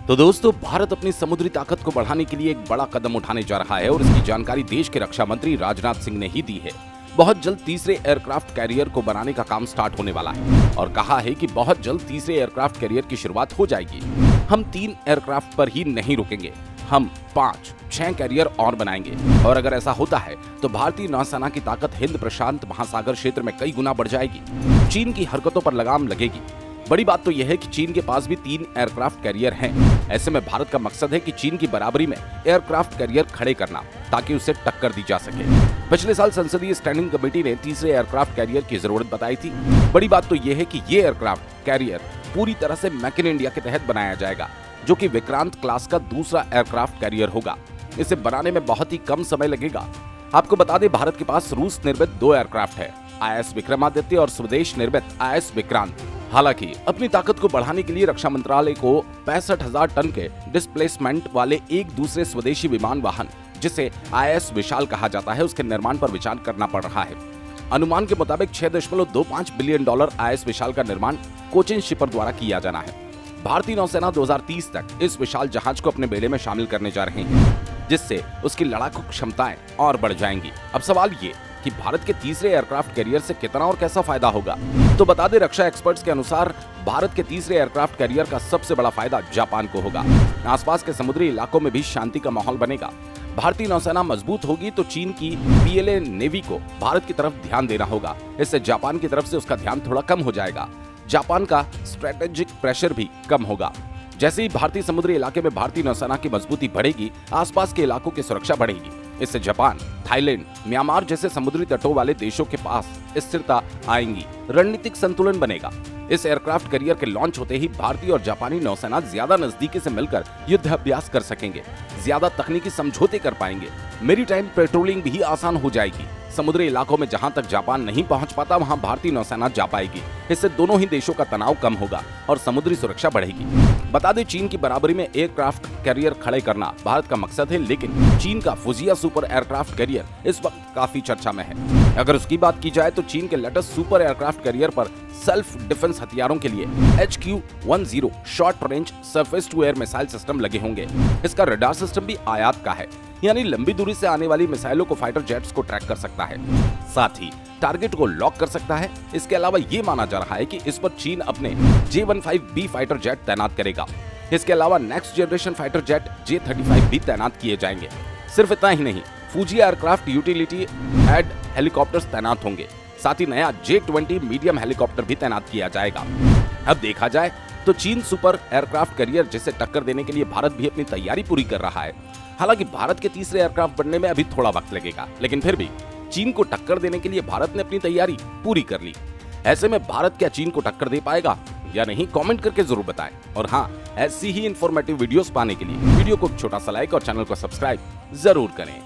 तो दोस्तों, भारत अपनी समुद्री ताकत को बढ़ाने के लिए एक बड़ा कदम उठाने जा रहा है और इसकी जानकारी देश के रक्षा मंत्री राजनाथ सिंह ने ही दी है। बहुत जल्द तीसरे एयरक्राफ्ट कैरियर को बनाने का काम स्टार्ट होने वाला है और कहा है कि बहुत जल्द तीसरे एयरक्राफ्ट कैरियर की शुरुआत हो जाएगी। हम 3 एयरक्राफ्ट पर ही नहीं रुकेंगे, हम 5-6 कैरियर और बनाएंगे और अगर ऐसा होता है तो भारतीय नौसेना की ताकत हिंद प्रशांत महासागर क्षेत्र में कई गुना बढ़ जाएगी। चीन की हरकतों पर लगाम लगेगी। बड़ी बात तो यह है कि चीन के पास भी 3 एयरक्राफ्ट कैरियर हैं। ऐसे में भारत का मकसद है कि चीन की बराबरी में एयरक्राफ्ट कैरियर खड़े करना ताकि उसे टक्कर दी जा सके। पिछले साल संसदीय स्टैंडिंग कमेटी ने तीसरे एयरक्राफ्ट कैरियर की जरूरत बताई थी। बड़ी बात तो यह है कि ये एयरक्राफ्ट कैरियर पूरी तरह से मेक इन इंडिया के तहत बनाया जाएगा, जो कि विक्रांत क्लास का दूसरा एयरक्राफ्ट कैरियर होगा। इसे बनाने में बहुत ही कम समय लगेगा। आपको बता दें, भारत के पास रूस निर्मित 2 एयरक्राफ्ट है, IS विक्रमादित्य और स्वदेश निर्मित IS विक्रांत। हालांकि अपनी ताकत को बढ़ाने के लिए रक्षा मंत्रालय को 65,000 टन के डिस्प्लेसमेंट वाले एक दूसरे स्वदेशी विमान वाहन, जिसे IS विशाल कहा जाता है, उसके निर्माण पर विचार करना पड़ रहा है। अनुमान के मुताबिक $6.25 बिलियन IS विशाल का निर्माण कोचिन शिपर द्वारा किया जाना है। भारतीय नौसेना 2030 तक इस विशाल जहाज को अपने बेड़े में शामिल करने जा रहे हैं, जिससे उसकी लड़ाकू क्षमताएं और बढ़ जाएंगी। अब सवाल ये कि भारत के तीसरे एयरक्राफ्ट कैरियर से कितना और कैसा फायदा होगा। तो बता दें, रक्षा एक्सपर्ट्स के अनुसार भारत के तीसरे एयरक्राफ्ट कैरियर का सबसे बड़ा फायदा जापान को होगा। आसपास के समुद्री इलाकों में भी शांति का माहौल बनेगा। भारतीय नौसेना मजबूत होगी तो चीन की PLA नेवी को भारत की तरफ ध्यान देना होगा। इससे जापान की तरफ से उसका ध्यान थोड़ा कम हो जाएगा। जापान का स्ट्रेटेजिक प्रेशर भी कम होगा। जैसे ही भारतीय समुद्री इलाके में भारतीय नौसेना की मजबूती बढ़ेगी, आसपास के इलाकों की सुरक्षा बढ़ेगी। इससे जापान, थाईलैंड, म्यांमार जैसे समुद्री तटों वाले देशों के पास स्थिरता आएगी, रणनीतिक संतुलन बनेगा। इस एयरक्राफ्ट कैरियर के लॉन्च होते ही भारतीय और जापानी नौसेना ज्यादा नजदीकी से मिलकर युद्ध अभ्यास कर सकेंगे, ज्यादा तकनीकी समझौते कर पाएंगे। मैरीटाइम पेट्रोलिंग भी आसान हो जाएगी। समुद्री इलाकों में जहां तक जापान नहीं पहुंच पाता, वहां भारतीय नौसेना जा पाएगी। इससे दोनों ही देशों का तनाव कम होगा और समुद्री सुरक्षा बढ़ेगी। बता दें, चीन की बराबरी में एयरक्राफ्ट कैरियर खड़े करना भारत का मकसद है, लेकिन चीन का फुजिया सुपर एयरक्राफ्ट कैरियर इस वक्त काफी चर्चा में है। अगर उसकी बात की जाए तो चीन के लेटेस्ट सुपर एयरक्राफ्ट कैरियर पर सेल्फ डिफेंस हथियारों के लिए HQ-10 short range surface to air missile system लगे होंगे। इसका रडार सिस्टम भी आयात का है, यानी लंबी दूरी से आने वाली मिसाइलों को फाइटर जेट्स को ट्रैक कर सकता है, साथ ही टारगेट को लॉक कर सकता है। इसके अलावा ये माना जा रहा है कि इस पर चीन अपने J-15B फाइटर जेट तैनात करेगा। इसके अलावा next generation fighter jet J-35 भी तैनात किए जाएंगे। सिर्फ इतना ही नहीं, फुजिया एयरक्राफ्ट यूटिलिटी एड हेलीकॉप्टर्स तैनात होंगे। साथ ही नया J-20 मीडियम हेलीकॉप्टर भी तैनात किया जाएगा। अब देखा जाए तो चीन सुपर एयरक्राफ्ट कैरियर जिसे टक्कर देने के लिए भारत भी अपनी तैयारी पूरी कर रहा है। हालांकि भारत के तीसरे एयरक्राफ्ट बनने में अभी थोड़ा वक्त लगेगा, लेकिन फिर भी चीन को टक्कर देने के लिए भारत ने अपनी तैयारी पूरी कर ली। ऐसे में भारत क्या चीन को टक्कर दे पाएगा या नहीं, कमेंट करके जरूर बताएं। और हाँ, ऐसी ही इंफॉर्मेटिव वीडियोस पाने के लिए वीडियो को छोटा सा लाइक और चैनल को सब्सक्राइब जरूर करें।